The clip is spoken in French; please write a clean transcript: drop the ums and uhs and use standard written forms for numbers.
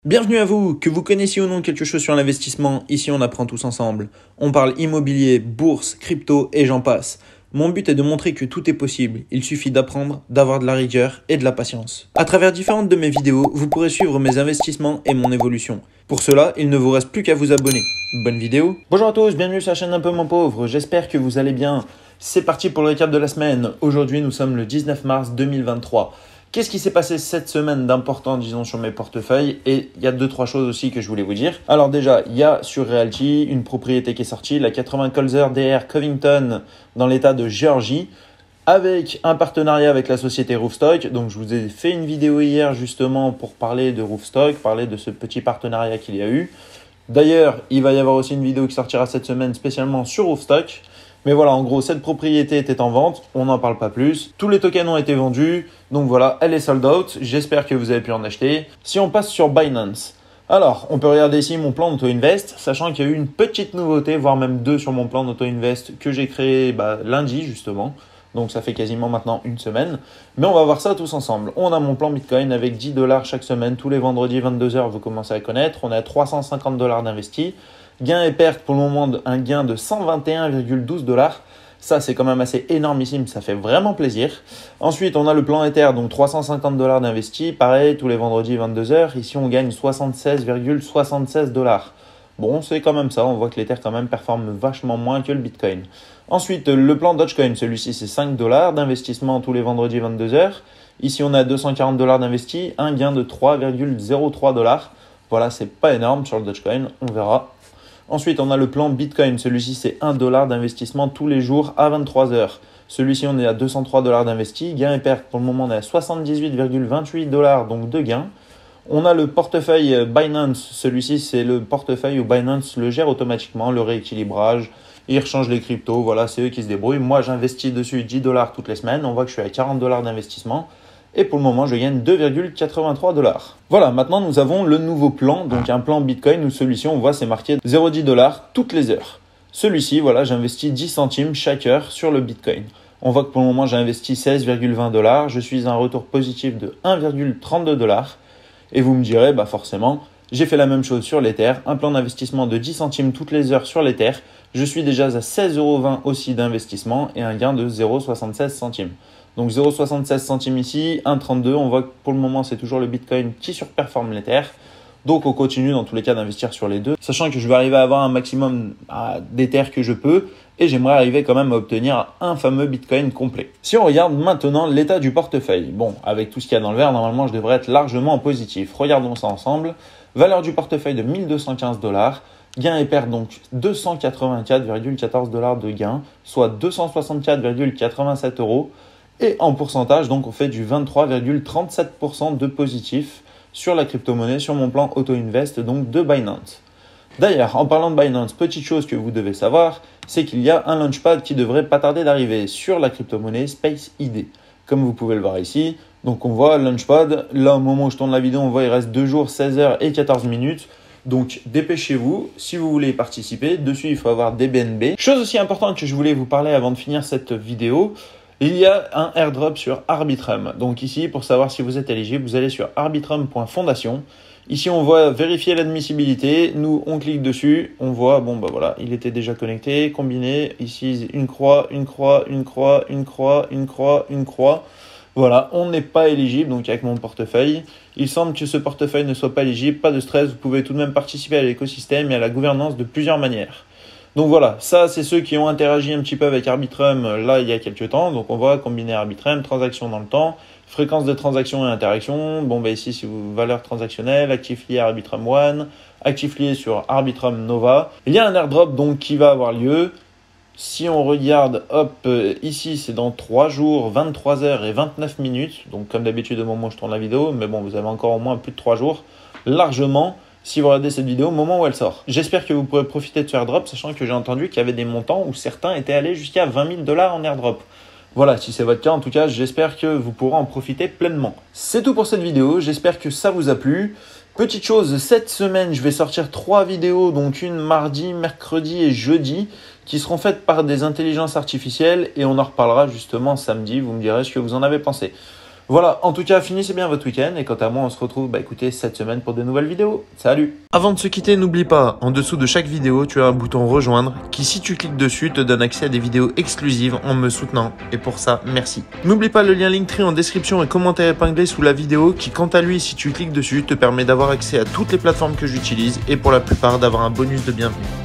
Bienvenue à vous, que vous connaissiez ou non quelque chose sur l'investissement, ici on apprend tous ensemble. On parle immobilier, bourse, crypto et j'en passe. Mon but est de montrer que tout est possible, il suffit d'apprendre, d'avoir de la rigueur et de la patience. À travers différentes de mes vidéos, vous pourrez suivre mes investissements et mon évolution. Pour cela, il ne vous reste plus qu'à vous abonner. Bonne vidéo. Bonjour à tous, bienvenue sur la chaîne Un peu mon pauvre, j'espère que vous allez bien. C'est parti pour le récap de la semaine. Aujourd'hui nous sommes le 19 mars 2023. Qu'est-ce qui s'est passé cette semaine d'important, disons, sur mes portefeuilles? Et il y a 2-3 choses aussi que je voulais vous dire. Alors déjà, il y a sur Realty une propriété qui est sortie, la 80 Colzer DR Covington dans l'état de Géorgie, avec un partenariat avec la société Roofstock. Donc je vous ai fait une vidéo hier justement pour parler de Roofstock, parler de ce petit partenariat qu'il y a eu. D'ailleurs, il va y avoir aussi une vidéo qui sortira cette semaine spécialement sur Roofstock. Mais voilà, en gros, cette propriété était en vente, on n'en parle pas plus. Tous les tokens ont été vendus, donc voilà, elle est sold out. J'espère que vous avez pu en acheter. Si on passe sur Binance, alors on peut regarder ici mon plan d'Auto-Invest, sachant qu'il y a eu une petite nouveauté, voire même deux sur mon plan d'Auto-Invest que j'ai créé lundi justement. Donc ça fait quasiment maintenant une semaine. Mais on va voir ça tous ensemble. On a mon plan Bitcoin avec 10 $ chaque semaine, tous les vendredis 22 h, vous commencez à connaître. On est à 350 $ d'investis. Gain et perte pour le moment, un gain de 121,12 $. Ça, c'est quand même assez énormissime, ça fait vraiment plaisir. Ensuite, on a le plan Ether, donc 350 $ d'investis. Pareil, tous les vendredis 22 h. Ici, on gagne 76,76 $. Bon, c'est quand même ça, on voit que l'Ether quand même performe vachement moins que le Bitcoin. Ensuite, le plan Dogecoin, celui-ci, c'est 5 $ d'investissement tous les vendredis 22 h. Ici, on a 240 $ d'investis, un gain de 3,03 $. Voilà, c'est pas énorme sur le Dogecoin, on verra. Ensuite, on a le plan Bitcoin. Celui-ci, c'est 1 $ d'investissement tous les jours à 23 h. Celui-ci, on est à 203 $ d'investis. Gain et perte, pour le moment, on est à 78,28 $, donc de gains. On a le portefeuille Binance. Celui-ci, c'est le portefeuille où Binance le gère automatiquement, le rééquilibrage. Ils rechangent les cryptos. Voilà, c'est eux qui se débrouillent. Moi, j'investis dessus 10 $ toutes les semaines. On voit que je suis à 40 $ d'investissement. Et pour le moment, je gagne 2,83 $. Voilà, maintenant nous avons le nouveau plan, donc un plan Bitcoin où celui-ci, on voit, c'est marqué 0,10 $ toutes les heures. Celui-ci, voilà, j'investis 10 centimes chaque heure sur le Bitcoin. On voit que pour le moment, j'ai investi 16,20 $. Je suis à un retour positif de 1,32 $. Et vous me direz, forcément, j'ai fait la même chose sur l'Ether, un plan d'investissement de 10 centimes toutes les heures sur l'Ether. Je suis déjà à 16,20 € aussi d'investissement et un gain de 0,76 centimes. Donc 0,76 centimes ici, 1,32. On voit que pour le moment, c'est toujours le Bitcoin qui surperforme l'Ether. Donc on continue dans tous les cas d'investir sur les deux, sachant que je vais arriver à avoir un maximum d'Ether que je peux et j'aimerais arriver quand même à obtenir un fameux Bitcoin complet. Si on regarde maintenant l'état du portefeuille, bon, avec tout ce qu'il y a dans le vert, normalement je devrais être largement en positif. Regardons ça ensemble. Valeur du portefeuille de 1215 $. Gain et perte donc 284,14 $ de gain, soit 264,87 €. Et en pourcentage, donc on fait du 23,37% de positif sur la crypto-monnaie, sur mon plan Auto-Invest donc de Binance. D'ailleurs, en parlant de Binance, petite chose que vous devez savoir, c'est qu'il y a un launchpad qui devrait pas tarder d'arriver sur la crypto-monnaie SpaceID. Comme vous pouvez le voir ici, donc on voit launchpad, là au moment où je tourne la vidéo, on voit il reste 2 jours, 16 h et 14 minutes. Donc dépêchez-vous si vous voulez participer. Dessus, il faut avoir des BNB. Chose aussi importante que je voulais vous parler avant de finir cette vidéo, il y a un airdrop sur Arbitrum. Donc ici, pour savoir si vous êtes éligible, vous allez sur arbitrum.fondation. Ici, on voit vérifier l'admissibilité. Nous, on clique dessus. On voit, voilà, il était déjà connecté, combiné. Ici, une croix, une croix, une croix, une croix, une croix, une croix. Voilà, on n'est pas éligible, donc avec mon portefeuille. Il semble que ce portefeuille ne soit pas éligible. Pas de stress, vous pouvez tout de même participer à l'écosystème et à la gouvernance de plusieurs manières. Donc voilà, ça c'est ceux qui ont interagi un petit peu avec Arbitrum là il y a quelques temps. Donc on voit combiner Arbitrum, transaction dans le temps, fréquence de transaction et interaction. Ici c'est valeur transactionnelle, actif lié à Arbitrum One, actif lié sur Arbitrum Nova. Il y a un airdrop donc qui va avoir lieu. Si on regarde, ici c'est dans 3 jours, 23 h et 29 minutes. Donc comme d'habitude au moment où je tourne la vidéo, mais bon vous avez encore au moins plus de 3 jours, largement. Si vous regardez cette vidéo au moment où elle sort. J'espère que vous pourrez profiter de ce airdrop, sachant que j'ai entendu qu'il y avait des montants où certains étaient allés jusqu'à 20 000 $ en airdrop. Voilà, si c'est votre cas, en tout cas, j'espère que vous pourrez en profiter pleinement. C'est tout pour cette vidéo, j'espère que ça vous a plu. Petite chose, cette semaine, je vais sortir 3 vidéos, donc une mardi, mercredi et jeudi, qui seront faites par des intelligences artificielles et on en reparlera justement samedi, vous me direz ce que vous en avez pensé. Voilà, en tout cas, finissez bien votre week-end et quant à moi, on se retrouve écoutez, cette semaine pour de nouvelles vidéos. Salut! Avant de se quitter, n'oublie pas, en dessous de chaque vidéo, tu as un bouton rejoindre qui, si tu cliques dessus, te donne accès à des vidéos exclusives en me soutenant. Et pour ça, merci. N'oublie pas le lien Linktree en description et commentaire épinglé sous la vidéo qui, quant à lui, si tu cliques dessus, te permet d'avoir accès à toutes les plateformes que j'utilise et pour la plupart d'avoir un bonus de bienvenue.